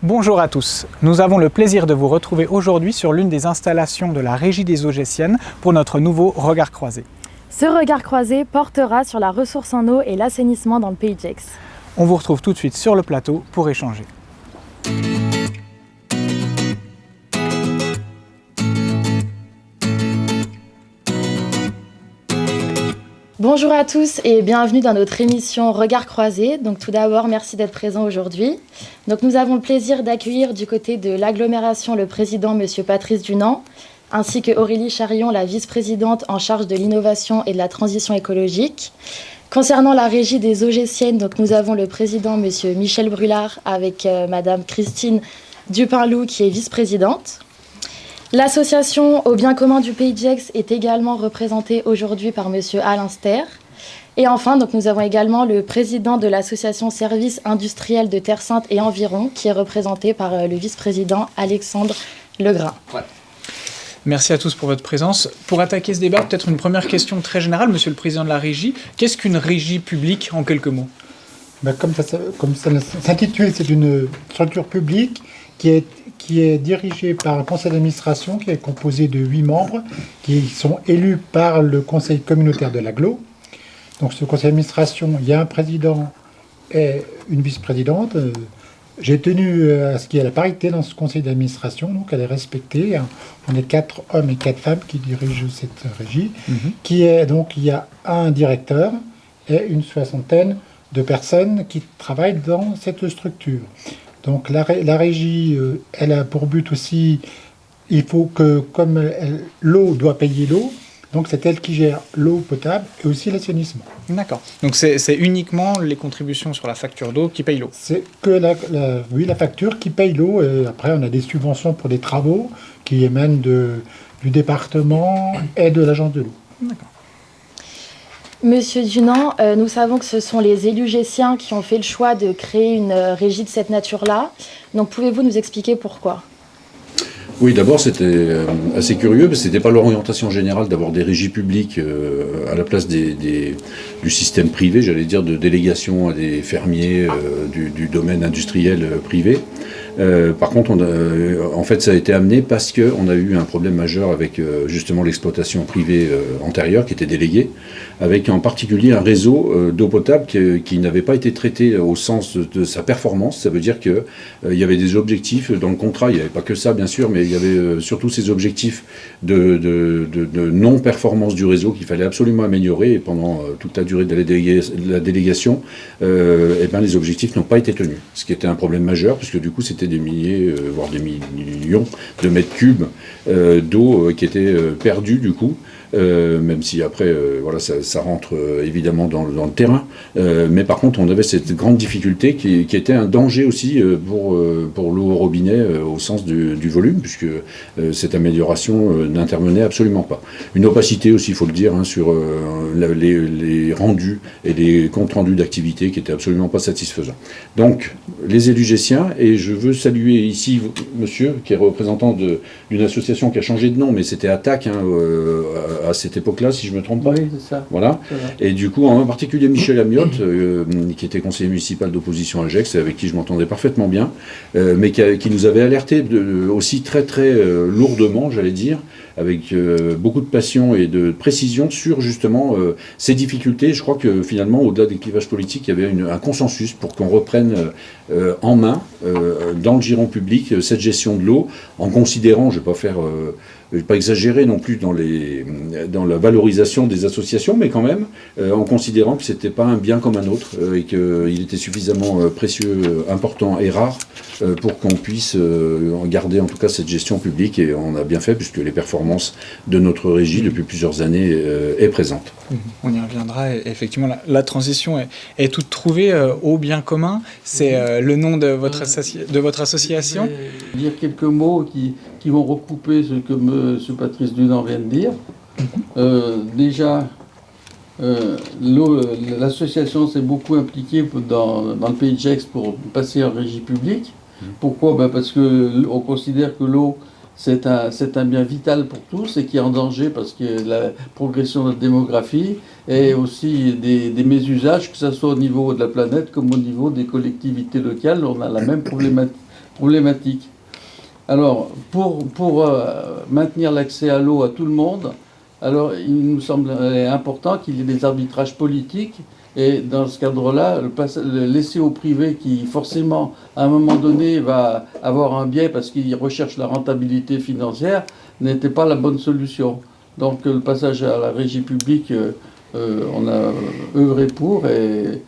Bonjour à tous, nous avons le plaisir de vous retrouver aujourd'hui sur l'une des installations de la Régie des eaux gessiennes pour notre nouveau regard croisé. Ce regard croisé portera sur la ressource en eau et l'assainissement dans le Pays de Gex. On vous retrouve tout de suite sur le plateau pour échanger. Bonjour à tous et bienvenue dans notre émission Regard croisé. Donc tout d'abord, merci d'être présent aujourd'hui. Donc nous avons le plaisir d'accueillir du côté de l'agglomération le président Monsieur Patrice Dunant, ainsi que Aurélie Charillon, la vice-présidente en charge de l'innovation et de la transition écologique. Concernant la régie des eaux gessiennes, donc nous avons le président Monsieur Michel Brulard avec Madame Christine Dupin-Loup qui est vice-présidente. L'association Au bien commun du Pays de Gex est également représentée aujourd'hui par Monsieur Alain Ster. Et enfin, donc, nous avons également le président de l'association Services industriels de Terre Sainte et environ, qui est représenté par le vice-président Alexandre Legrain. Ouais. Merci à tous pour votre présence. Pour attaquer ce débat, peut-être une première question très générale, Monsieur le Président de la Régie. Qu'est-ce qu'une régie publique en quelques mots ? Comme ça s'intitule, c'est une structure publique qui est dirigée par un conseil d'administration qui est composé de 8 membres qui sont élus par le conseil communautaire de l'agglo. Donc ce conseil d'administration, il y a un président et une vice-présidente. J'ai tenu à ce qu'il y ait la parité dans ce conseil d'administration, donc elle est respectée. On est 4 hommes et 4 femmes qui dirigent cette régie, donc il y a un directeur et une soixantaine de personnes qui travaillent dans cette structure. Donc la régie, elle a pour but aussi, il faut que, comme l'eau doit payer l'eau, donc c'est elle qui gère l'eau potable et aussi l'assainissement. D'accord. Donc c'est uniquement les contributions sur la facture d'eau qui payent l'eau. C'est que la facture qui paye l'eau. Et après, on a des subventions pour des travaux qui émanent du département et de l'agence de l'eau. D'accord. Monsieur Dunant, nous savons que ce sont les élus gessiens qui ont fait le choix de créer une régie de cette nature-là. Donc pouvez-vous nous expliquer pourquoi ? Oui, d'abord c'était assez curieux, parce que ce n'était pas l'orientation générale d'avoir des régies publiques à la place du système privé, j'allais dire de délégation à des fermiers du domaine industriel privé. Par contre, en fait, ça a été amené parce qu'on a eu un problème majeur avec justement l'exploitation privée antérieure qui était déléguée, avec en particulier un réseau d'eau potable qui n'avait pas été traité au sens de sa performance. Ça veut dire qu'il y avait des objectifs dans le contrat, il n'y avait pas que ça bien sûr, mais il y avait surtout ces objectifs de non-performance du réseau qu'il fallait absolument améliorer, et pendant toute la durée de la délégation, les objectifs n'ont pas été tenus. Ce qui était un problème majeur, puisque du coup c'était des milliers, voire des millions de mètres cubes d'eau qui étaient perdus du coup. Même si après, ça rentre évidemment dans le terrain. Mais par contre, on avait cette grande difficulté qui était un danger aussi pour l'eau au robinet au sens du volume, puisque cette amélioration n'intervenait absolument pas. Une opacité aussi, il faut le dire, sur les rendus et les comptes rendus d'activité qui étaient absolument pas satisfaisants. Donc, les élus gessiens, et je veux saluer ici monsieur, qui est représentant d'une association qui a changé de nom, mais c'était ATTAC, à cette époque-là, si je ne me trompe pas. Oui, c'est ça. Voilà. Et du coup, en particulier Michel Amiotte, qui était conseiller municipal d'opposition à Gex, avec qui je m'entendais parfaitement bien, mais qui nous avait alerté aussi très très lourdement, j'allais dire, avec beaucoup de passion et de précision sur justement ces difficultés. Je crois que finalement, au-delà des clivages politiques, il y avait un consensus pour qu'on reprenne en main, dans le giron public, cette gestion de l'eau, en considérant, je ne vais pas exagérer non plus dans la valorisation des associations, mais quand même en considérant que ce n'était pas un bien comme un autre et qu'il était suffisamment précieux, important et rare pour qu'on puisse garder en tout cas cette gestion publique, et on a bien fait puisque les performances de notre régie depuis plusieurs années est présente. On y reviendra. Effectivement, la transition est toute trouvée au bien commun. C'est le nom de votre association. Je vais dire quelques mots qui vont recouper ce que M. Patrice Dunant vient de dire. Déjà, l'association s'est beaucoup impliquée dans le Pays de Gex pour passer en régie publique. Pourquoi ? Parce qu'on considère que l'eau, c'est un bien vital pour tous et qui est en danger parce que la progression de notre démographie et aussi des mésusages, que ce soit au niveau de la planète comme au niveau des collectivités locales. On a la même problématique. Alors, pour maintenir l'accès à l'eau à tout le monde, alors il nous semble important qu'il y ait des arbitrages politiques. Et dans ce cadre-là, le laisser au privé qui, forcément, à un moment donné, va avoir un biais parce qu'il recherche la rentabilité financière, n'était pas la bonne solution. Donc le passage à la régie publique, on a œuvré pour et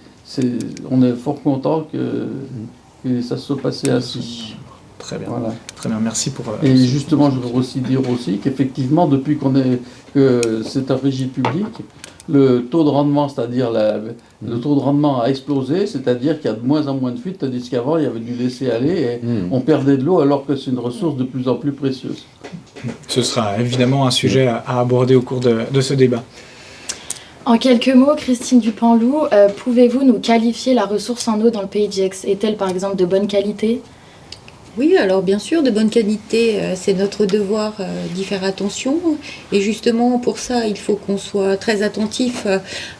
on est fort content que ça se soit passé ainsi. Très bien. Voilà. Très bien, merci pour... Et justement, je voudrais aussi dire aussi qu'effectivement, depuis que c'est un régie publique, le taux de rendement, c'est-à-dire le taux de rendement a explosé, c'est-à-dire qu'il y a de moins en moins de fuites, tandis qu'avant, il y avait du laisser-aller et on perdait de l'eau alors que c'est une ressource de plus en plus précieuse. Ce sera évidemment un sujet à aborder au cours de ce débat. En quelques mots, Christine Dupanloup, pouvez-vous nous qualifier la ressource en eau dans le Pays de Gex? Est-elle par exemple de bonne qualité? Oui, alors bien sûr, de bonne qualité, c'est notre devoir d'y faire attention. Et justement, pour ça, il faut qu'on soit très attentif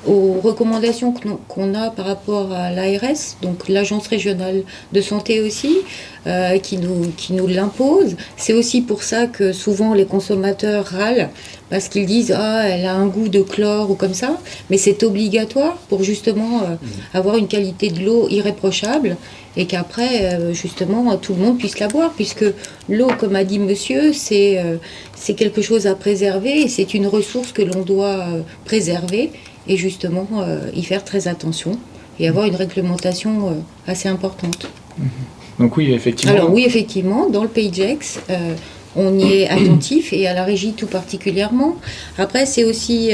aux recommandations qu'on a par rapport à l'ARS, donc l'Agence régionale de santé aussi, qui nous l'impose. C'est aussi pour ça que souvent les consommateurs râlent, parce qu'ils disent « Ah, elle a un goût de chlore » ou comme ça. Mais c'est obligatoire pour justement avoir une qualité de l'eau irréprochable. Et qu'après, justement, tout le monde puisse la boire, puisque l'eau, comme a dit monsieur, c'est quelque chose à préserver, et c'est une ressource que l'on doit préserver, et justement, y faire très attention, et avoir une réglementation assez importante. Donc oui, effectivement... Alors oui, effectivement, dans le Pays de Gex, on y est attentif, et à la régie tout particulièrement. Après, c'est aussi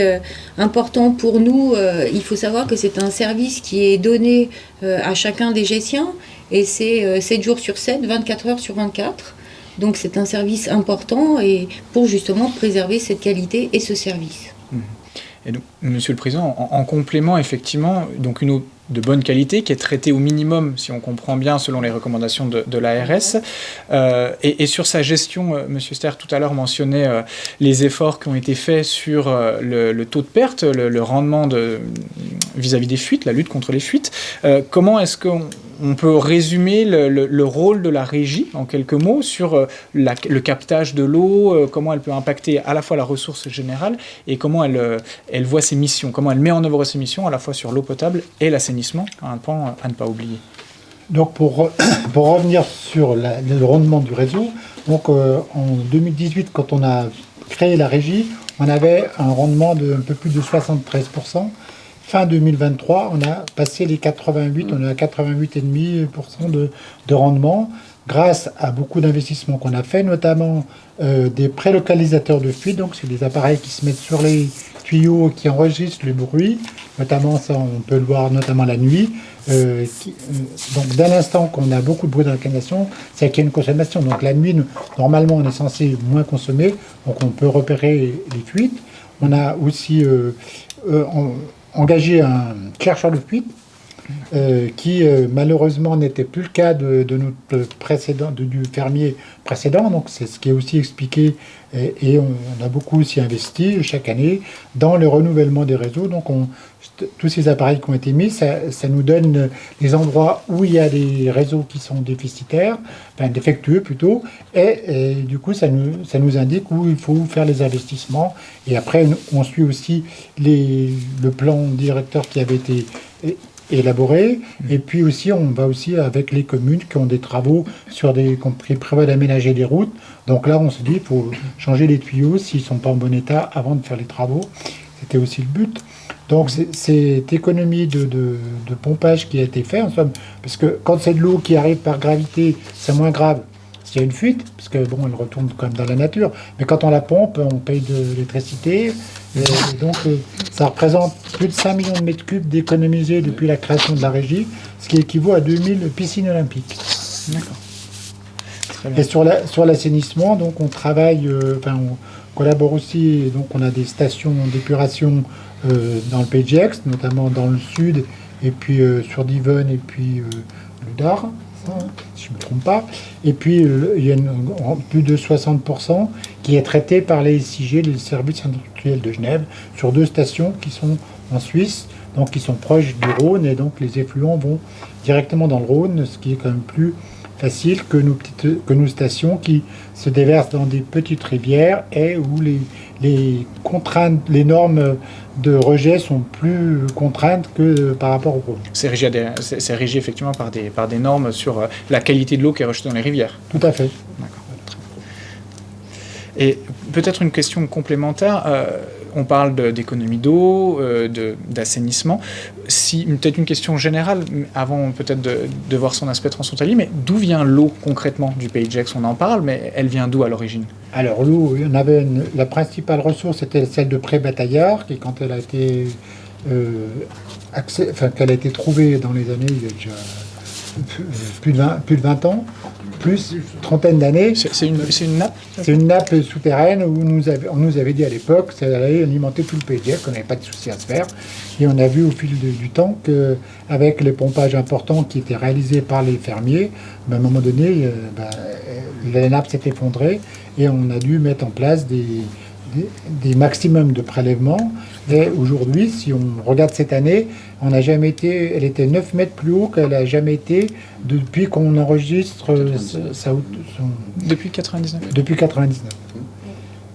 important pour nous, il faut savoir que c'est un service qui est donné à chacun des Gessiens, et c'est 7 jours sur 7, 24 heures sur 24. Donc c'est un service important et pour justement préserver cette qualité et ce service. Et donc, Monsieur le Président, en complément, effectivement, donc une eau de bonne qualité qui est traitée au minimum, si on comprend bien, selon les recommandations de l'ARS. Et sur sa gestion, Monsieur Ster tout à l'heure mentionnait les efforts qui ont été faits sur le taux de perte, le rendement vis-à-vis des fuites, la lutte contre les fuites. Comment est-ce qu'on peut résumer le rôle de la régie, en quelques mots, sur le captage de l'eau, comment elle peut impacter à la fois la ressource générale et comment elle voit ses missions, comment elle met en œuvre ses missions à la fois sur l'eau potable et l'assainissement, un point à ne pas oublier. Donc pour revenir sur le rendement du réseau, donc en 2018, quand on a créé la régie, on avait un rendement de un peu plus de 73%. Fin 2023, on a passé les 88, on est à 88,5% de rendement, grâce à beaucoup d'investissements qu'on a fait, notamment des prélocalisateurs de fuite. Donc c'est des appareils qui se mettent sur les tuyaux qui enregistrent le bruit, notamment ça on peut le voir notamment la nuit. Donc dès l'instant qu'on a beaucoup de bruit dans la canalisation, c'est qu'il y a une consommation. Donc la nuit, normalement on est censé moins consommer, donc on peut repérer les fuites. On a aussi engagé un chercheur de fuite qui malheureusement n'était plus le cas de notre précédent, du fermier précédent. Donc c'est ce qui est aussi expliqué et on a beaucoup aussi investi chaque année dans le renouvellement des réseaux. Donc tous ces appareils qui ont été mis, ça nous donne les endroits où il y a des réseaux qui sont déficitaires, enfin défectueux plutôt, et du coup ça nous indique où il faut faire les investissements. Et après on suit aussi le plan directeur qui avait été élaboré, et puis aussi on va aussi avec les communes qui ont des travaux qui prévoient d'aménager des routes. Donc là on se dit il faut changer les tuyaux s'ils ne sont pas en bon état avant de faire les travaux. C'était aussi le but. Donc c'est cette économie de pompage qui a été faite en somme, parce que quand c'est de l'eau qui arrive par gravité, c'est moins grave s'il y a une fuite, parce que bon, elle retourne quand même dans la nature, mais quand on la pompe, on paye de l'électricité, et donc ça représente plus de 5 millions de mètres cubes d'économisés depuis la création de la régie, ce qui équivaut à 2000 piscines olympiques. D'accord. Très bien. Et sur l'assainissement, donc on travaille, on collabore aussi, donc on a des stations d'épuration dans le Pays de Gex, notamment dans le sud, et puis sur Divonne, et puis le Dard, si je ne me trompe pas. Et puis il y a plus de 60% qui est traité par les SIG, les services industriels de Genève, sur 2 stations qui sont en Suisse, donc qui sont proches du Rhône, et donc les effluents vont directement dans le Rhône, ce qui est quand même plus facile que nos stations qui se déversent dans des petites rivières et où les contraintes, les normes de rejet sont plus contraintes que par rapport au Rhône. C'est régi effectivement par des normes sur la qualité de l'eau qui est rejetée dans les rivières. Tout à fait. D'accord. Et peut-être une question complémentaire, on parle d'économie d'eau, d'assainissement. Peut-être une question générale, avant peut-être de voir son aspect transfrontalier, mais d'où vient l'eau concrètement du Pays de Gex? On en parle, mais elle vient d'où à l'origine? Alors l'eau, la principale ressource était celle de Pré-Bataillard, qui quand elle a été, qu'elle a été trouvée dans les années, il y a déjà plus de 20 ans, plus trentaine d'années. C'est une nappe? C'est une nappe souterraine où on nous avait dit à l'époque que ça allait alimenter tout le Pays de Gex, qu'on n'avait pas de souci à se faire. Et on a vu au fil du temps qu'avec les pompages importants qui étaient réalisés par les fermiers, à un moment donné, la nappe s'est effondrée et on a dû mettre en place des maximums de prélèvements. Et aujourd'hui, si on regarde cette année, elle était 9 mètres plus haut qu'elle n'a jamais été depuis qu'on enregistre Depuis 99. Depuis 99.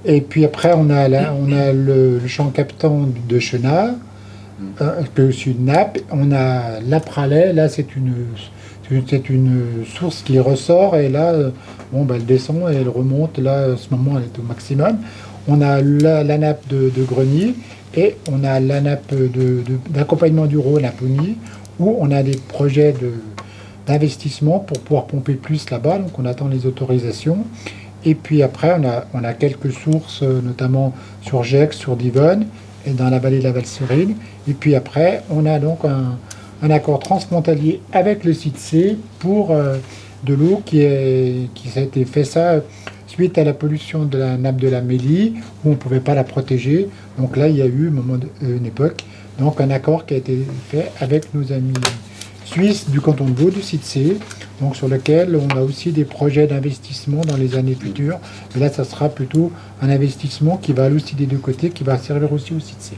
Et puis après, on a le champ captant de Chenard, qui est aussi une nappe. On a l'Apralais, là c'est une source qui ressort et là, elle descend et elle remonte. Là, à ce moment, elle est au maximum. On a la nappe de Greny et on a la nappe d'accompagnement du Rhône à Pony, où on a des projets d'investissement pour pouvoir pomper plus là-bas. Donc on attend les autorisations. Et puis après, on a quelques sources, notamment sur Gex, sur Divonne et dans la vallée de la Valserine. Et puis après, on a donc un accord transfrontalier avec le site C pour de l'eau qui a été fait suite à la pollution de la nappe de la Mélie, où on ne pouvait pas la protéger. Donc là, il y a eu, une époque, donc un accord qui a été fait avec nos amis suisses du canton de Vaud, du site C, donc sur lequel on a aussi des projets d'investissement dans les années futures. Mais là, ça sera plutôt un investissement qui va aller aussi des deux côtés, qui va servir aussi au site C.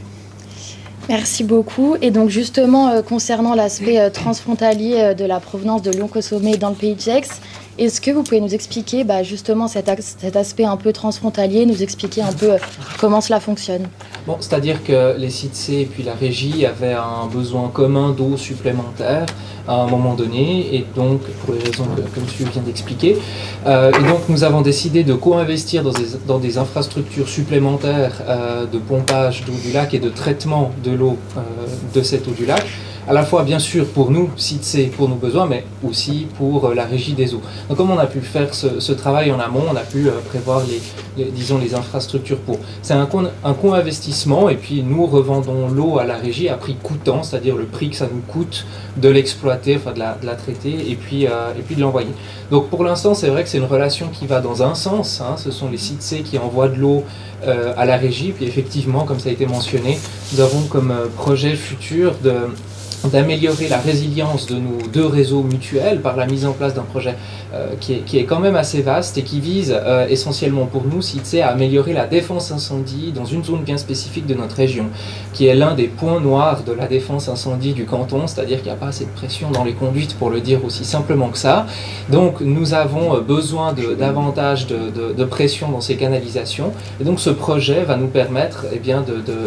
Merci beaucoup. Et donc justement, concernant l'aspect transfrontalier de la provenance de l'Oncosommé dans le Pays de Gex, est-ce que vous pouvez nous expliquer justement cet aspect un peu transfrontalier, nous expliquer un peu comment cela fonctionne? Bon, c'est-à-dire que les sites C et puis la régie avaient un besoin commun d'eau supplémentaire à un moment donné, et donc pour les raisons que monsieur vient d'expliquer. Et donc nous avons décidé de co-investir dans des infrastructures supplémentaires de pompage d'eau du lac et de traitement de l'eau de cette eau du lac. À la fois, bien sûr, pour nous, site C, pour nos besoins, mais aussi pour la régie des eaux. Donc, comme on a pu faire ce travail en amont, on a pu prévoir les infrastructures pour. C'est un co-investissement, et puis nous revendons l'eau à la régie à prix coûtant, c'est-à-dire le prix que ça nous coûte de l'exploiter, enfin de la traiter, et puis de l'envoyer. Donc, pour l'instant, c'est vrai que c'est une relation qui va dans un sens. Ce sont les sites C qui envoient de l'eau à la régie, puis effectivement, comme ça a été mentionné, nous avons comme projet futur d'améliorer la résilience de nos deux réseaux mutuels par la mise en place d'un projet qui est quand même assez vaste et qui vise essentiellement pour nous, SITSE, à améliorer la défense incendie dans une zone bien spécifique de notre région, qui est l'un des points noirs de la défense incendie du canton, c'est-à-dire qu'il n'y a pas assez de pression dans les conduites, pour le dire aussi simplement que ça. Donc nous avons besoin davantage de pression dans ces canalisations, et donc ce projet va nous permettre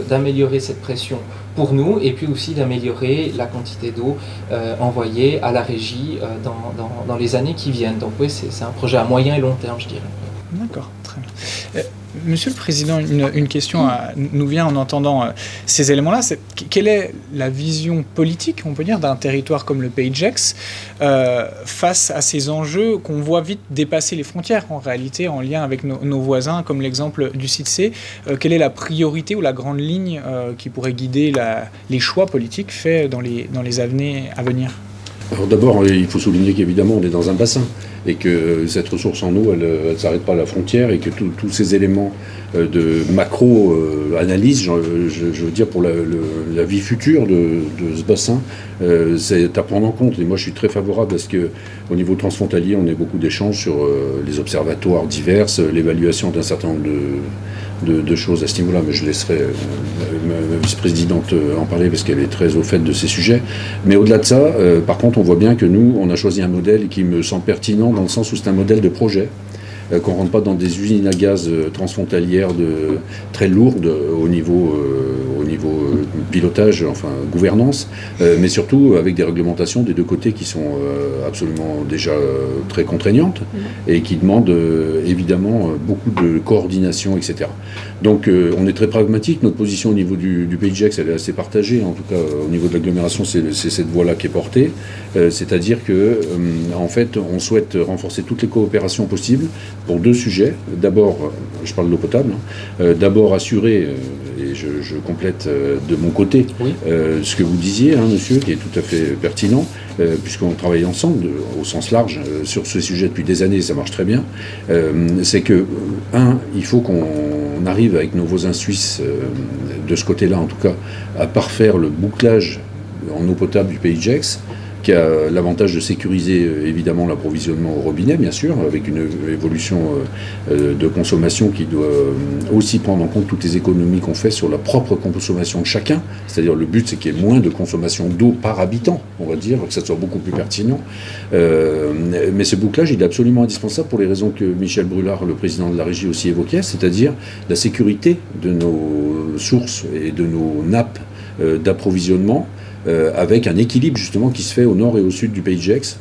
d'améliorer cette pression pour nous, et puis aussi d'améliorer la quantité d'eau envoyée à la régie dans les années qui viennent. Donc oui, c'est un projet à moyen et long terme, je dirais. D'accord, très bien. Monsieur le Président, une question nous vient en entendant ces éléments-là. Quelle est la vision politique, on peut dire, d'un territoire comme le Pays de Gex face à ces enjeux qu'on voit vite dépasser les frontières, en réalité, en lien avec nos voisins, comme l'exemple du site C. Quelle est la priorité ou la grande ligne qui pourrait guider les choix politiques faits dans les années à venir? Alors d'abord, il faut souligner qu'évidemment, on est dans un bassin et que cette ressource en eau, elle ne s'arrête pas à la frontière, et que tous ces éléments de macro-analyse, je veux dire, pour la vie future de ce bassin, c'est à prendre en compte. Et moi, je suis très favorable à ce qu'au niveau transfrontalier, on ait beaucoup d'échanges sur les observatoires divers, l'évaluation d'un certain nombre de choses à ce niveau-là, mais je laisserai ma vice-présidente en parler parce qu'elle est très au fait de ces sujets. Mais au-delà de ça, par contre, on voit bien que nous, on a choisi un modèle qui me semble pertinent dans le sens où c'est un modèle de projet, qu'on ne rentre pas dans des usines à gaz transfrontalières très lourdes au niveau pilotage, enfin gouvernance, mais surtout avec des réglementations des deux côtés qui sont absolument déjà très contraignantes et qui demandent évidemment beaucoup de coordination, etc. Donc on est très pragmatique. Notre position au niveau du Pays de Gex, elle est assez partagée. En tout cas, au niveau de l'agglomération, c'est cette voie-là qui est portée. C'est-à-dire que, en fait, on souhaite renforcer toutes les coopérations possibles pour deux sujets. D'abord, je parle de l'eau potable, d'abord assurer, et je complète de mon côté, ce que vous disiez, monsieur, qui est tout à fait pertinent, puisqu'on travaille ensemble, au sens large, sur ce sujet depuis des années, et ça marche très bien, c'est que, il faut qu'on arrive avec nos voisins suisses, de ce côté-là en tout cas, à parfaire le bouclage en eau potable du Pays de Gex, qui a l'avantage de sécuriser évidemment l'approvisionnement au robinet, bien sûr, avec une évolution de consommation qui doit aussi prendre en compte toutes les économies qu'on fait sur la propre consommation de chacun. C'est-à-dire le but, c'est qu'il y ait moins de consommation d'eau par habitant, on va dire, que ça soit beaucoup plus pertinent. Mais ce bouclage, il est absolument indispensable pour les raisons que Michel Brulard, le président de la régie, aussi évoquait, c'est-à-dire la sécurité de nos sources et de nos nappes d'approvisionnement, avec un équilibre justement qui se fait au nord et au sud du Pays de Gex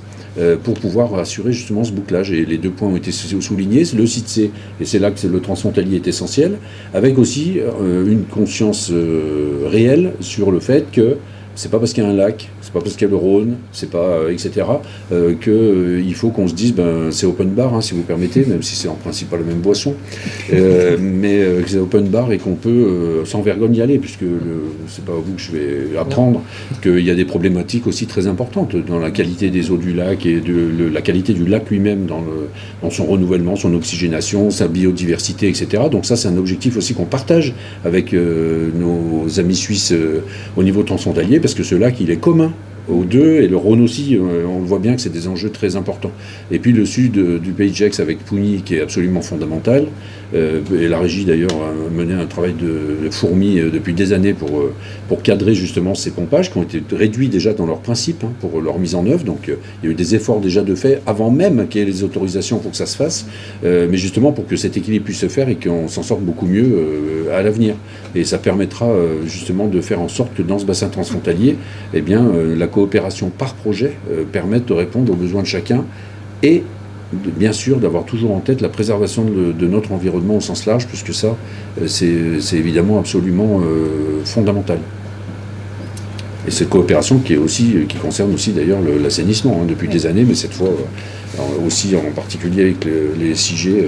pour pouvoir assurer justement ce bouclage. Et les deux points ont été soulignés, le site C, et c'est là que le transfrontalier est essentiel, avec aussi une conscience réelle sur le fait que c'est pas parce qu'il y a un lac, c'est pas parce qu'il y a le Rhône, c'est pas etc. qu'il faut qu'on se dise c'est open bar, si vous permettez, même si c'est en principe pas la même boisson, mais que c'est open bar et qu'on peut sans vergogne y aller, puisque c'est pas à vous que je vais apprendre qu'il y a des problématiques aussi très importantes dans la qualité des eaux du lac et la qualité du lac lui-même dans son renouvellement, son oxygénation, sa biodiversité, etc. Donc ça, c'est un objectif aussi qu'on partage avec nos amis suisses au niveau transfrontalier, parce que ce lac, il est commun aux deux, et le Rhône aussi, on le voit bien que c'est des enjeux très importants. Et puis le sud du Pays de Gex avec Pougny, qui est absolument fondamental, et la régie d'ailleurs a mené un travail de fourmi depuis des années pour cadrer justement ces pompages qui ont été réduits déjà dans leur principe pour leur mise en œuvre. Donc il y a eu des efforts déjà de fait avant même qu'il y ait les autorisations pour que ça se fasse, mais justement pour que cet équilibre puisse se faire et qu'on s'en sorte beaucoup mieux à l'avenir. Et ça permettra justement de faire en sorte que dans ce bassin transfrontalier, eh bien, la coopération par projet permette de répondre aux besoins de chacun et bien sûr d'avoir toujours en tête la préservation de notre environnement au sens large, puisque ça, c'est évidemment absolument fondamental. Et cette coopération qui concerne aussi d'ailleurs l'assainissement depuis des années, mais cette fois aussi en particulier avec les 6G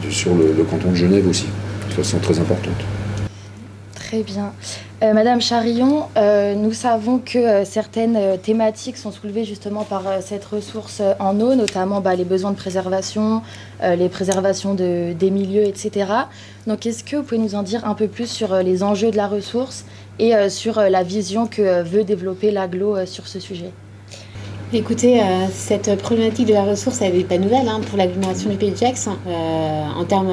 sur le canton de Genève aussi, de façon très importante. Très bien. Madame Charillon, nous savons que certaines thématiques sont soulevées justement par cette ressource en eau, notamment les besoins de préservation, les préservations des milieux, etc. Donc est-ce que vous pouvez nous en dire un peu plus sur les enjeux de la ressource et sur la vision que veut développer l'Agglo sur ce sujet ? Écoutez, cette problématique de la ressource, elle n'est pas nouvelle pour l'agglomération du Pays de Gex, en termes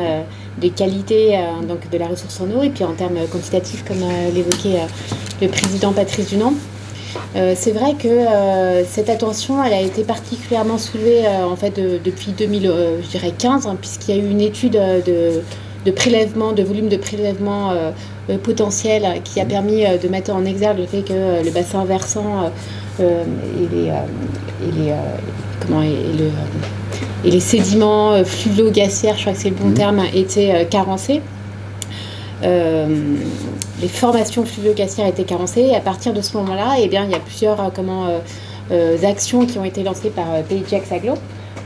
de qualité donc de la ressource en eau, et puis en termes quantitatifs, comme l'évoquait le président Patrice Dunant. C'est vrai que cette attention, elle a été particulièrement soulevée en fait depuis 2015, puisqu'il y a eu une étude de prélèvement, de volume de prélèvement potentiel qui a permis de mettre en exergue le fait que le bassin versant et les sédiments fluvio-glaciaires, je crois que c'est le bon terme, étaient carencés. Les formations fluvio-glaciaires étaient carencées, et à partir de ce moment-là, il y a plusieurs actions qui ont été lancées par Pays de Gex Agglo,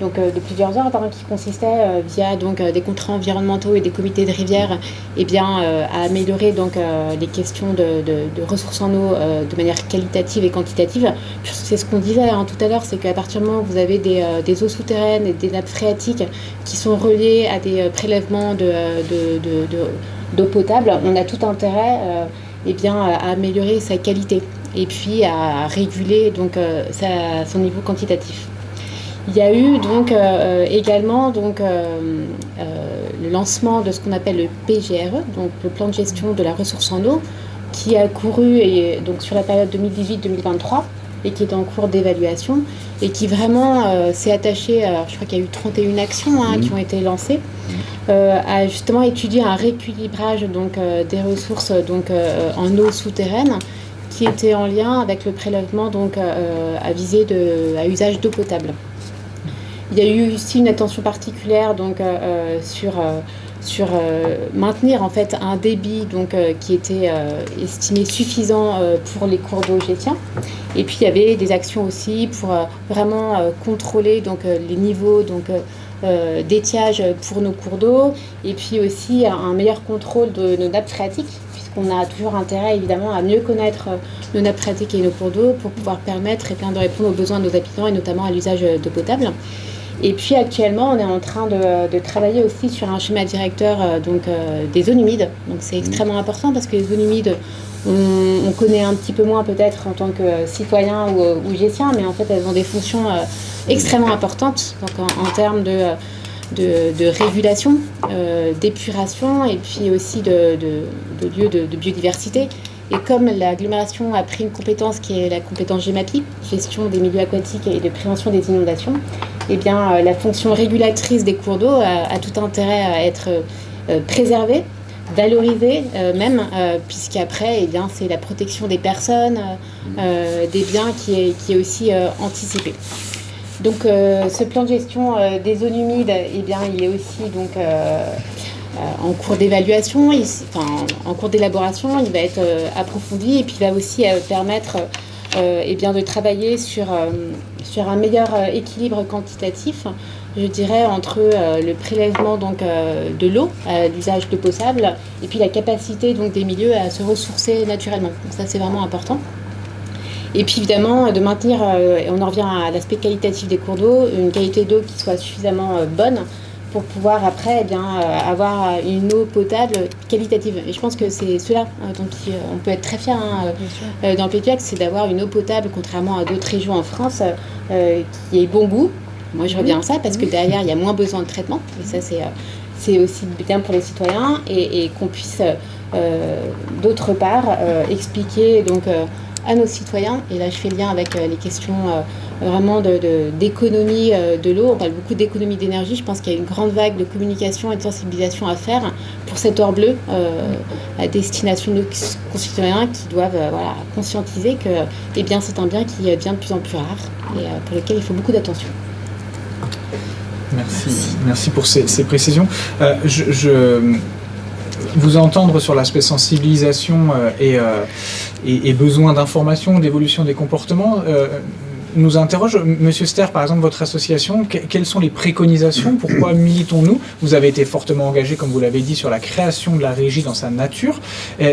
donc de plusieurs ordres, qui consistaient via des contrats environnementaux et des comités de rivière, à améliorer les questions de ressources en eau de manière qualitative et quantitative. C'est ce qu'on disait tout à l'heure, c'est qu'à partir du moment où vous avez des eaux souterraines et des nappes phréatiques qui sont reliées à des prélèvements d'eau potable, on a tout intérêt à améliorer sa qualité et puis à réguler son niveau quantitatif. Il y a eu donc également le lancement de ce qu'on appelle le PGRE, donc le plan de gestion de la ressource en eau, qui a couru donc sur la période 2018-2023 et qui est en cours d'évaluation et qui vraiment s'est attaché, alors je crois qu'il y a eu 31 actions qui ont été lancées, à justement étudier un rééquilibrage des ressources en eau souterraine qui était en lien avec le prélèvement à usage d'eau potable. Il y a eu aussi une attention particulière sur maintenir en fait un débit qui était estimé suffisant pour les cours d'eau gétiens. Et puis il y avait des actions aussi pour vraiment contrôler les niveaux d'étiage pour nos cours d'eau, et puis aussi un meilleur contrôle de nos nappes phréatiques, puisqu'on a toujours intérêt évidemment à mieux connaître nos nappes phréatiques et nos cours d'eau pour pouvoir permettre de répondre aux besoins de nos habitants et notamment à l'usage d'eau potable. Et puis actuellement, on est en train de travailler aussi sur un schéma directeur des zones humides. Donc c'est extrêmement important parce que les zones humides, on connaît un petit peu moins peut-être en tant que citoyen ou gétien, mais en fait elles ont des fonctions extrêmement importantes en termes de régulation, d'épuration et puis aussi de lieux de biodiversité. Et comme l'agglomération a pris une compétence qui est la compétence GEMAPI, gestion des milieux aquatiques et de prévention des inondations, eh bien, la fonction régulatrice des cours d'eau a tout intérêt à être préservée, valorisée même, puisqu'après, eh bien, c'est la protection des personnes, des biens qui est aussi anticipée. Donc, ce plan de gestion des zones humides, eh bien, il est aussi en cours d'évaluation, en cours d'élaboration, il va être approfondi et puis il va aussi permettre de travailler sur un meilleur équilibre quantitatif, je dirais, entre le prélèvement de l'eau, l'usage d'eau potable, et puis la capacité des milieux à se ressourcer naturellement. Donc ça, c'est vraiment important. Et puis évidemment, de maintenir, on en revient à l'aspect qualitatif des cours d'eau, une qualité d'eau qui soit suffisamment bonne pour pouvoir après avoir une eau potable qualitative. Et je pense que c'est cela dont on peut être très fier dans le Pays de Gex, c'est d'avoir une eau potable, contrairement à d'autres régions en France, qui ait bon goût. Moi, je reviens à ça parce que derrière, il y a moins besoin de traitement. Et ça, c'est aussi bien pour les citoyens et qu'on puisse, d'autre part, expliquer à nos citoyens, et là je fais le lien avec les questions vraiment d'économie de l'eau, on parle beaucoup d'économie d'énergie, je pense qu'il y a une grande vague de communication et de sensibilisation à faire pour cet or bleu à destination de nos concitoyens qui doivent conscientiser que c'est un bien qui devient de plus en plus rare et pour lequel il faut beaucoup d'attention. Merci pour ces précisions. Vous entendre sur l'aspect sensibilisation et besoin d'information, d'évolution des comportements, nous interroge. Monsieur Ster, par exemple, votre association, quelles sont les préconisations? Pourquoi militons-nous? Vous avez été fortement engagé, comme vous l'avez dit, sur la création de la régie dans sa nature.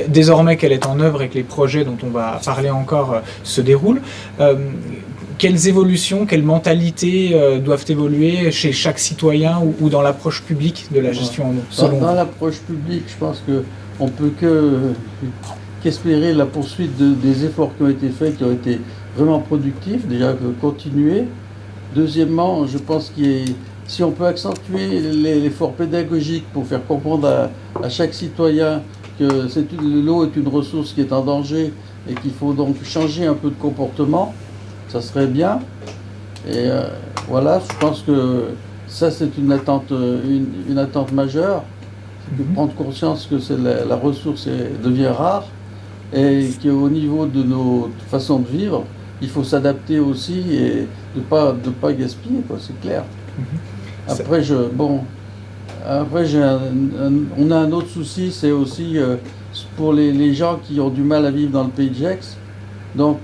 Désormais qu'elle est en œuvre et que les projets dont on va parler encore se déroulent, quelles évolutions, quelles mentalités doivent évoluer chez chaque citoyen ou dans l'approche publique de la gestion en eau? Dans l'approche publique, je pense qu'on ne peut qu'espérer la poursuite des efforts qui ont été faits, qui ont été vraiment productifs, déjà continuer. Deuxièmement, je pense si on peut accentuer l'effort pédagogique pour faire comprendre à chaque citoyen que l'eau est une ressource qui est en danger et qu'il faut donc changer un peu de comportement, ça serait bien. Et voilà, je pense que ça c'est une attente majeure, c'est de prendre conscience que la ressource devient rare et qu'au niveau de nos façons de vivre, il faut s'adapter aussi et de pas gaspiller, quoi, c'est clair. Après, on a un autre souci, c'est aussi pour les gens qui ont du mal à vivre dans le Pays de Gex. Donc,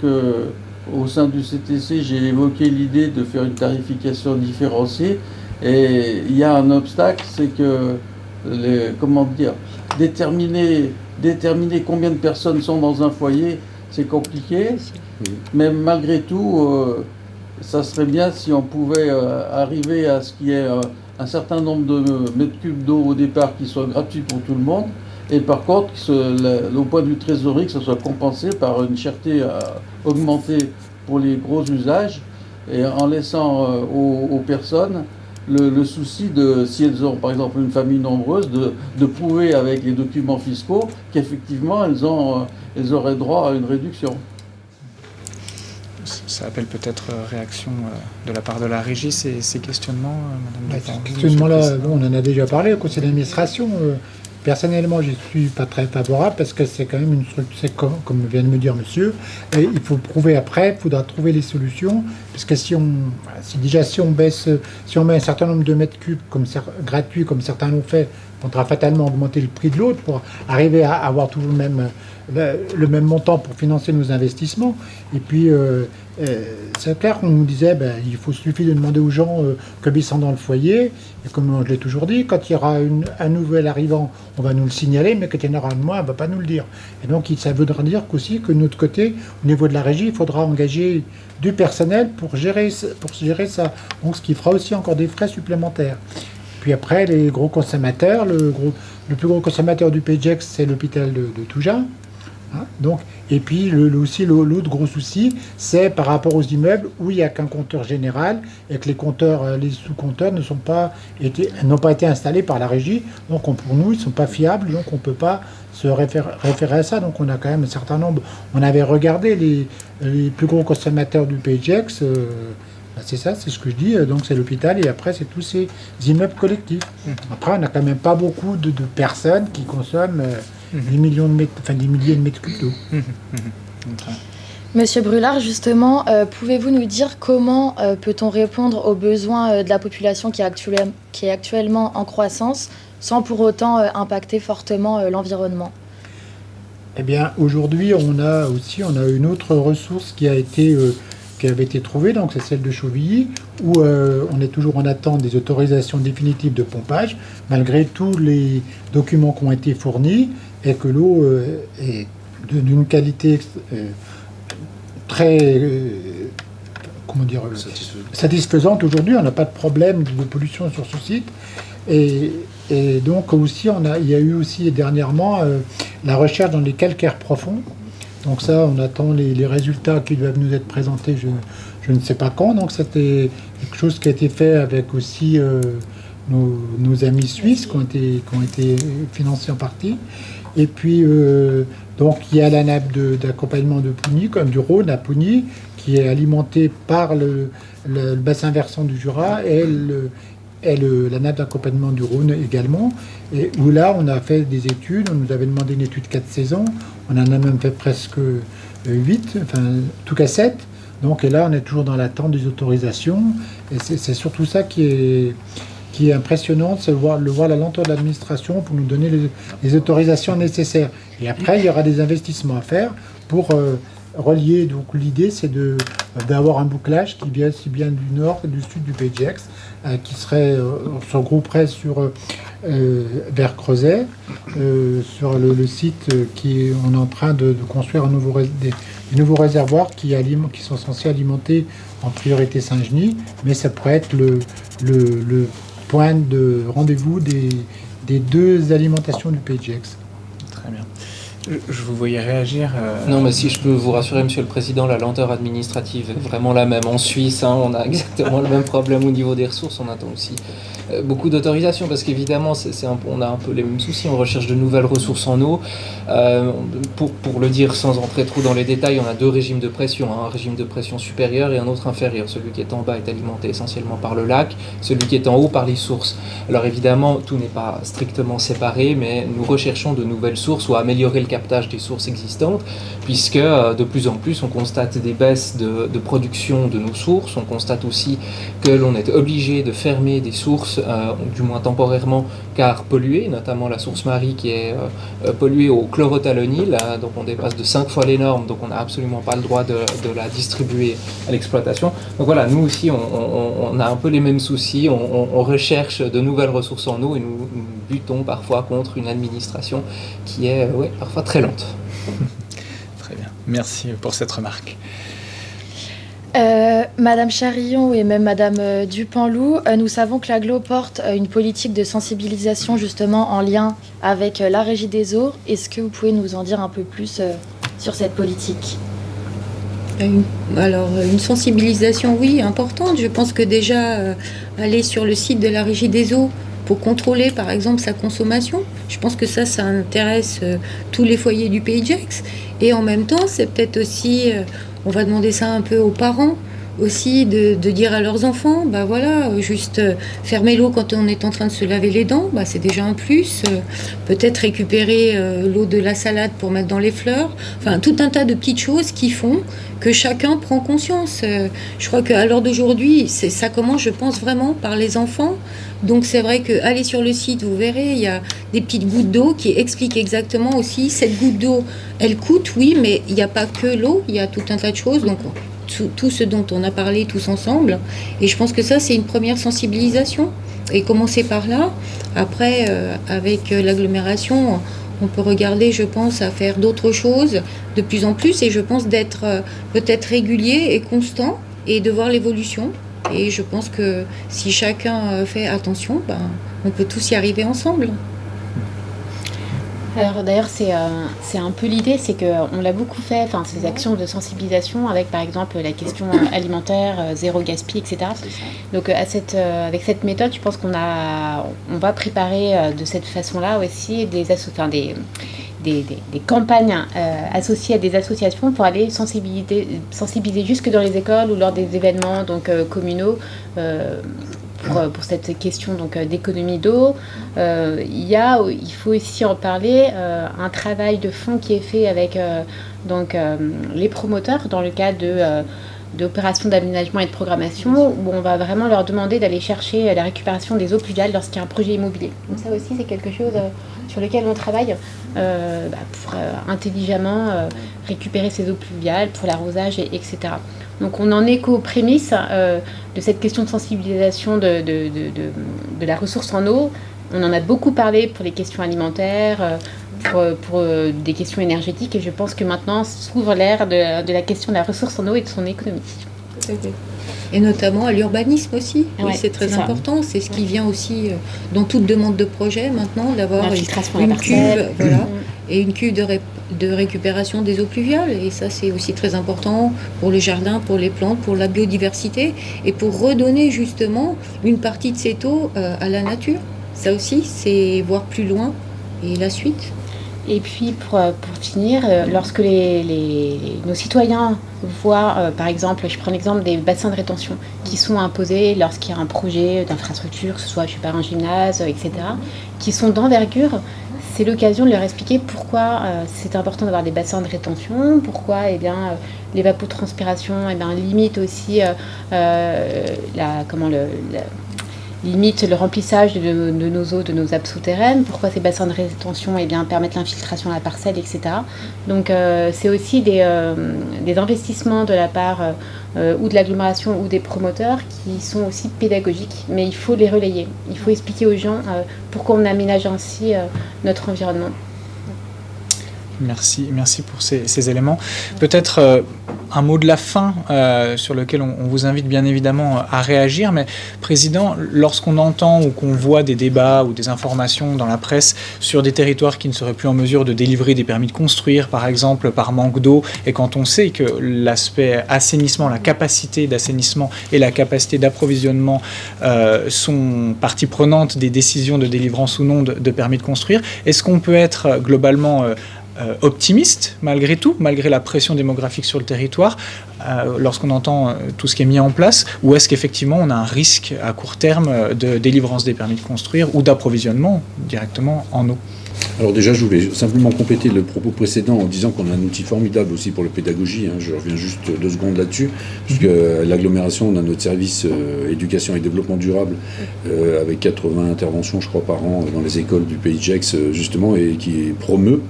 au sein du CTC, j'ai évoqué l'idée de faire une tarification différenciée. Et il y a un obstacle, c'est que, déterminer combien de personnes sont dans un foyer, c'est compliqué. Mais malgré tout, ça serait bien si on pouvait arriver à ce qu'il y ait un certain nombre de mètres cubes d'eau au départ qui soit gratuit pour tout le monde. Et par contre, au point de vue trésorerie, que ça soit compensé par une cherté augmentée pour les gros usages. et en laissant aux personnes le souci de, si elles ont par exemple une famille nombreuse, de prouver avec les documents fiscaux qu'effectivement elles auraient droit à une réduction. Ça appelle peut-être réaction de la part de la régie, ces questionnements, Madame Dupont. Ces questionnements-là, on en a déjà parlé au conseil d'administration. Personnellement, je ne suis pas très favorable parce que c'est quand même une structure, comme vient de me dire monsieur, et il faut prouver après, il faudra trouver les solutions, parce que si on met un certain nombre de mètres cubes gratuits, comme certains l'ont fait, on faudra fatalement augmenter le prix de l'autre pour arriver à avoir toujours le même montant pour financer nos investissements. Et puis, c'est clair qu'on nous disait, il suffit de demander aux gens combien ils sont dans le foyer. Et comme je l'ai toujours dit, quand il y aura un nouvel arrivant, on va nous le signaler, mais quand il y en aura de moins, on ne va pas nous le dire. Et donc, ça voudra dire qu'aussi que de notre côté, au niveau de la régie, il faudra engager du personnel pour gérer ça. Donc, ce qui fera aussi encore des frais supplémentaires. Puis après, les gros consommateurs, le plus gros consommateur du PGX, c'est l'hôpital de Touja. Hein, donc, et puis l'autre gros souci, c'est par rapport aux immeubles où il n'y a qu'un compteur général et que les sous-compteurs n'ont pas été installés par la régie. Donc pour nous, ils ne sont pas fiables, donc on ne peut pas se référer à ça. Donc on a quand même un certain nombre. On avait regardé les plus gros consommateurs du PGX. C'est ça, c'est ce que je dis. Donc c'est l'hôpital et après c'est tous ces immeubles collectifs. Après on n'a quand même pas beaucoup de personnes qui consomment des milliers de mètres cubes d'eau. Monsieur Brulard, justement, pouvez-vous nous dire comment peut-on répondre aux besoins de la population qui est actuellement en croissance sans pour autant impacter fortement l'environnement ? Eh bien, aujourd'hui, on a une autre ressource qui avait été trouvée, donc c'est celle de Chauvilly, où on est toujours en attente des autorisations définitives de pompage, malgré tous les documents qui ont été fournis, et que l'eau est d'une qualité très satisfaisante aujourd'hui. On n'a pas de problème de pollution sur ce site. Et donc aussi, il y a eu aussi dernièrement la recherche dans les calcaires profonds. Donc ça, on attend les résultats qui doivent nous être présentés, je ne sais pas quand. Donc c'était quelque chose qui a été fait avec aussi nos amis suisses qui ont été financés en partie. Et puis, donc il y a la nappe d'accompagnement de Pougny, comme du Rhône à Pougny, qui est alimentée par le bassin versant du Jura et la nappe d'accompagnement du Rhône également, et où là on a fait des études, on nous avait demandé une étude 4 saisons, on en a même fait presque 8, enfin en tout cas 7, donc et là on est toujours dans l'attente des autorisations, et c'est surtout ça qui est impressionnant, c'est voir la lenteur de l'administration pour nous donner les autorisations nécessaires. Et après il y aura des investissements à faire pour relier, donc l'idée c'est d'avoir un bouclage qui vient aussi bien du nord que du sud du PGX, qui serait, on se regrouperait vers Creuset, sur le site on est en train de construire des nouveaux réservoirs qui sont censés alimenter en priorité Saint-Genis, mais ça pourrait être le point de rendez-vous des deux alimentations du PGX. Très bien. Je vous voyais réagir. Non, mais si je peux vous rassurer, Monsieur le Président, la lenteur administrative est vraiment la même. En Suisse, on a exactement le même problème au niveau des ressources. On attend aussi beaucoup d'autorisations parce qu'évidemment, on a un peu les mêmes soucis. On recherche de nouvelles ressources en eau. Pour le dire sans entrer trop dans les détails, on a deux régimes de pression. Un régime de pression supérieur et un autre inférieur. Celui qui est en bas est alimenté essentiellement par le lac, celui qui est en haut par les sources. Alors évidemment, tout n'est pas strictement séparé, mais nous recherchons de nouvelles sources ou à améliorer le captage des sources existantes, puisque de plus en plus on constate des baisses de production de nos sources. On constate aussi que l'on est obligé de fermer des sources, du moins temporairement, car polluées, notamment la source Marie qui est polluée au chlorothalonil, donc on dépasse de 5 fois les normes, donc on n'a absolument pas le droit de la distribuer à l'exploitation. Donc voilà, nous aussi on a un peu les mêmes soucis, on recherche de nouvelles ressources en eau et nous butons parfois contre une administration qui est parfois très lente. Très bien, merci pour cette remarque. Madame Charillon et même Madame Dupanloup, nous savons que l'Agglo porte une politique de sensibilisation justement en lien avec la Régie des eaux. Est-ce que vous pouvez nous en dire un peu plus sur cette politique ? Une sensibilisation, oui, importante. Je pense que déjà, aller sur le site de la Régie des eaux pour contrôler, par exemple, sa consommation, je pense que ça intéresse tous les foyers du Pays de Gex. Et en même temps, c'est peut-être aussi, on va demander ça un peu aux parents, aussi de dire à leurs enfants, bah voilà, juste fermer l'eau quand on est en train de se laver les dents, bah c'est déjà un plus. Peut-être récupérer l'eau de la salade pour mettre dans les fleurs. Enfin, tout un tas de petites choses qui font que chacun prend conscience. Je crois qu'à l'heure d'aujourd'hui, ça commence, je pense, vraiment par les enfants. Donc c'est vrai qu'aller sur le site, vous verrez, il y a des petites gouttes d'eau qui expliquent exactement aussi, cette goutte d'eau, elle coûte, oui, mais il n'y a pas que l'eau, il y a tout un tas de choses. Donc tout ce dont on a parlé tous ensemble. Et je pense que ça, c'est une première sensibilisation. Et commencer par là. Après, avec l'agglomération, on peut regarder, je pense, à faire d'autres choses de plus en plus. Et je pense d'être peut-être régulier et constant et de voir l'évolution. Et je pense que si chacun fait attention, on peut tous y arriver ensemble. Alors d'ailleurs, c'est un peu l'idée, c'est qu'on l'a beaucoup fait, ces actions de sensibilisation avec par exemple la question alimentaire, zéro gaspille, etc. Donc avec cette méthode, je pense qu'on va préparer de cette façon-là aussi des campagnes associées à des associations pour aller sensibiliser jusque dans les écoles ou lors des événements communaux pour cette question d'économie d'eau. Il faut aussi en parler, un travail de fond qui est fait avec les promoteurs dans le cadre d'opérations d'aménagement et de programmation, où on va vraiment leur demander d'aller chercher la récupération des eaux pluviales lorsqu'il y a un projet immobilier. Donc ça aussi, c'est quelque chose sur lequel on travaille pour intelligemment récupérer ces eaux pluviales pour l'arrosage, etc. Donc on en est qu'aux prémices de cette question de sensibilisation de la ressource en eau. On en a beaucoup parlé pour les questions alimentaires, pour des questions énergétiques, et je pense que maintenant s'ouvre l'ère de la question de la ressource en eau et de son économie. Tout à fait. Et notamment à l'urbanisme aussi, ouais, c'est très important. C'est ce qui vient aussi dans toute demande de projet maintenant, d'avoir une cuve, et une cuve de récupération des eaux pluviales. Et ça, c'est aussi très important pour le jardin, pour les plantes, pour la biodiversité, et pour redonner justement une partie de cette eau à la nature. Ça aussi, c'est voir plus loin et la suite. Et puis pour finir, lorsque nos citoyens voient, par exemple, je prends l'exemple des bassins de rétention qui sont imposés lorsqu'il y a un projet d'infrastructure, que ce soit un gymnase, etc., qui sont d'envergure, c'est l'occasion de leur expliquer pourquoi c'est important d'avoir des bassins de rétention, pourquoi l'évapotranspiration limite aussi limite le remplissage de nos eaux, de nos nappes souterraines, pourquoi ces bassins de rétention permettent l'infiltration à la parcelle, etc. Donc c'est aussi des investissements de la part ou de l'agglomération ou des promoteurs qui sont aussi pédagogiques, mais il faut les relayer, il faut expliquer aux gens pourquoi on aménage ainsi notre environnement. Merci pour ces éléments. Peut-être un mot de la fin sur lequel on vous invite bien évidemment à réagir, mais Président, lorsqu'on entend ou qu'on voit des débats ou des informations dans la presse sur des territoires qui ne seraient plus en mesure de délivrer des permis de construire, par exemple, par manque d'eau, et quand on sait que l'aspect assainissement, la capacité d'assainissement et la capacité d'approvisionnement sont partie prenante des décisions de délivrance ou non de permis de construire, est-ce qu'on peut être globalement optimiste malgré tout, malgré la pression démographique sur le territoire, lorsqu'on entend tout ce qui est mis en place, ou est-ce qu'effectivement on a un risque à court terme de délivrance des permis de construire ou d'approvisionnement directement en eau? Alors déjà, je voulais simplement compléter le propos précédent en disant qu'on a un outil formidable aussi pour la pédagogie. Je reviens juste 2 secondes là-dessus, puisque à l'agglomération, on a notre service éducation et développement durable avec 80 interventions, je crois, par an dans les écoles du Pays de Gex, justement, et qui promeut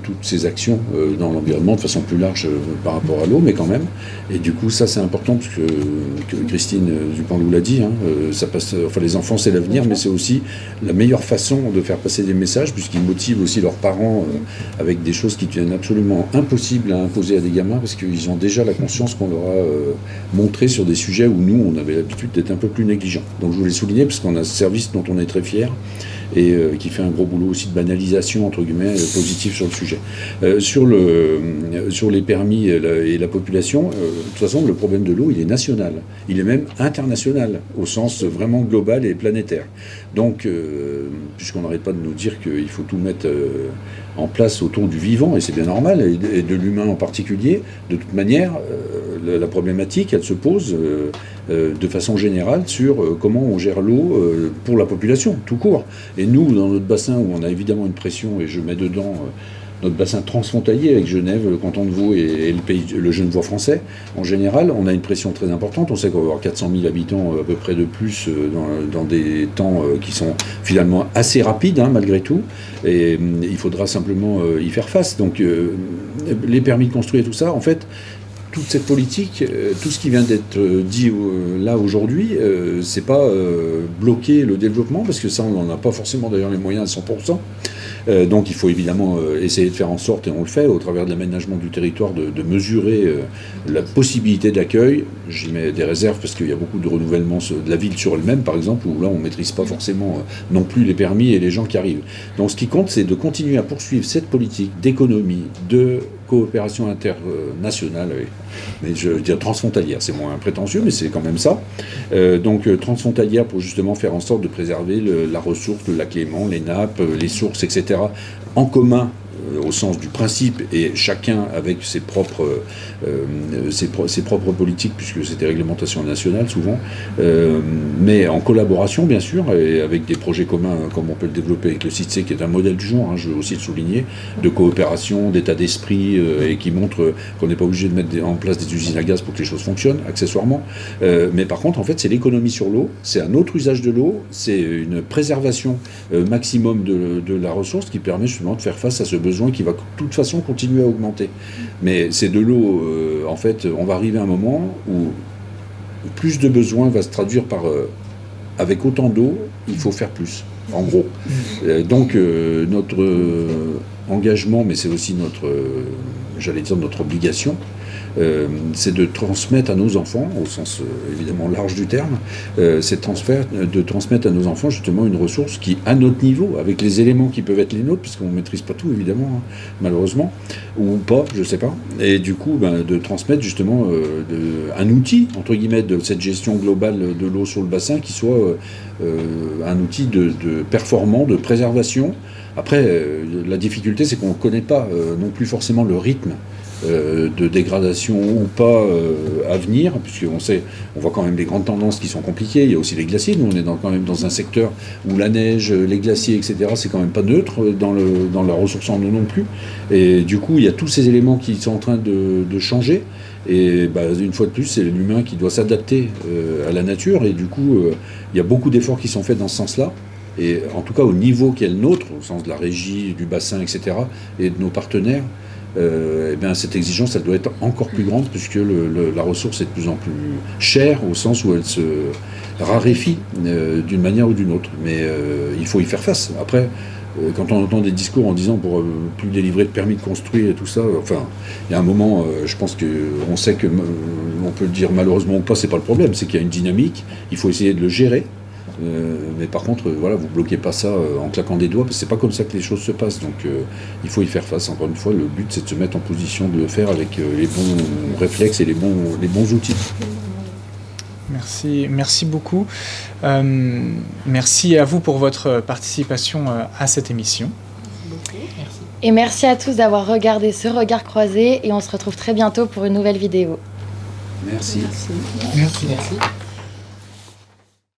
toutes ces actions dans l'environnement de façon plus large par rapport à l'eau, mais quand même. Et du coup, ça c'est important, parce que Christine Dupanloup l'a dit, ça passe, les enfants c'est l'avenir, mais c'est aussi la meilleure façon de faire passer des messages, puisqu'ils motivent aussi leurs parents avec des choses qui deviennent absolument impossibles à imposer à des gamins, parce qu'ils ont déjà la conscience qu'on leur a montré sur des sujets où nous, on avait l'habitude d'être un peu plus négligents. Donc je voulais souligner, parce qu'on a ce service dont on est très fiers, et qui fait un gros boulot aussi de banalisation, entre guillemets, positif sur le sujet. Sur les permis et la population, de toute façon, le problème de l'eau, il est national. Il est même international, au sens vraiment global et planétaire. Donc, puisqu'on n'arrête pas de nous dire qu'il faut tout mettre en place autour du vivant, et c'est bien normal, et de l'humain en particulier, de toute manière, la problématique, elle se pose de façon générale sur comment on gère l'eau pour la population, tout court. Et nous, dans notre bassin, où on a évidemment une pression, et je mets dedans notre bassin transfrontalier avec Genève, le canton de Vaud et le Genevois français, en général, on a une pression très importante. On sait qu'on va avoir 400 000 habitants à peu près de plus dans des temps qui sont finalement assez rapides, malgré tout. Et il faudra simplement y faire face. Donc les permis de construire et tout ça, en fait, toute cette politique, tout ce qui vient d'être dit là aujourd'hui, c'est pas bloquer le développement, parce que ça, on n'en a pas forcément d'ailleurs les moyens à 100%. Donc il faut évidemment essayer de faire en sorte, et on le fait au travers de l'aménagement du territoire, de mesurer la possibilité d'accueil. J'y mets des réserves parce qu'il y a beaucoup de renouvellement de la ville sur elle-même, par exemple, où là on ne maîtrise pas forcément non plus les permis et les gens qui arrivent. Donc ce qui compte, c'est de continuer à poursuivre cette politique d'économie, de coopération internationale, mais je veux dire transfrontalière, c'est moins prétentieux, mais c'est quand même ça. Donc transfrontalière pour justement faire en sorte de préserver la ressource, le lac Léman, les nappes, les sources, etc. en commun, au sens du principe, et chacun avec ses propres politiques, puisque c'est des réglementations nationales souvent, mais en collaboration bien sûr, et avec des projets communs comme on peut le développer avec le CITSE, qui est un modèle du genre, je veux aussi le souligner, de coopération, d'état d'esprit, et qui montre qu'on n'est pas obligé de mettre en place des usines à gaz pour que les choses fonctionnent, accessoirement. Mais par contre, en fait, c'est l'économie sur l'eau, c'est un autre usage de l'eau, c'est une préservation maximum de la ressource qui permet justement de faire face à ce besoin qui va de toute façon continuer à augmenter. Mais c'est de l'eau, en fait, on va arriver à un moment où plus de besoins va se traduire par avec autant d'eau, il faut faire plus, en gros. Donc notre engagement, mais c'est aussi notre obligation, c'est de transmettre à nos enfants, au sens évidemment large du terme, c'est de transmettre à nos enfants justement une ressource qui, à notre niveau, avec les éléments qui peuvent être les nôtres, puisqu'on ne maîtrise pas tout évidemment, malheureusement, ou pas, je ne sais pas, et du coup de transmettre justement un outil, entre guillemets, de cette gestion globale de l'eau sur le bassin qui soit un outil de performant, de préservation. Après, la difficulté, c'est qu'on ne connaît pas non plus forcément le rythme de dégradation ou pas à venir, puisqu'on sait, on voit quand même les grandes tendances qui sont compliquées. Il y a aussi les glaciers. Nous, on est quand même dans un secteur où la neige, les glaciers, etc., c'est quand même pas neutre dans la ressource en eau non plus. Et du coup, il y a tous ces éléments qui sont en train de changer. Et une fois de plus, c'est l'humain qui doit s'adapter à la nature. Et du coup, il y a beaucoup d'efforts qui sont faits dans ce sens-là. Et en tout cas, au niveau qui est le nôtre, au sens de la régie, du bassin, etc., et de nos partenaires, cette exigence, elle doit être encore plus grande, puisque la ressource est de plus en plus chère, au sens où elle se raréfie d'une manière ou d'une autre. Mais il faut y faire face. Après, quand on entend des discours en disant pour plus délivrer de permis de construire et tout ça, enfin, il y a un moment, je pense qu'on sait que, on peut le dire malheureusement ou pas, c'est pas le problème, c'est qu'il y a une dynamique, il faut essayer de le gérer. Mais par contre, voilà, vous bloquez pas ça en claquant des doigts, parce que c'est pas comme ça que les choses se passent. Donc il faut y faire face. Encore une fois, le but, c'est de se mettre en position de le faire avec les bons réflexes et les bons outils. Merci beaucoup. Merci à vous pour votre participation à cette émission. Merci. Et merci à tous d'avoir regardé ce regard croisé, et on se retrouve très bientôt pour une nouvelle vidéo. Merci. Merci.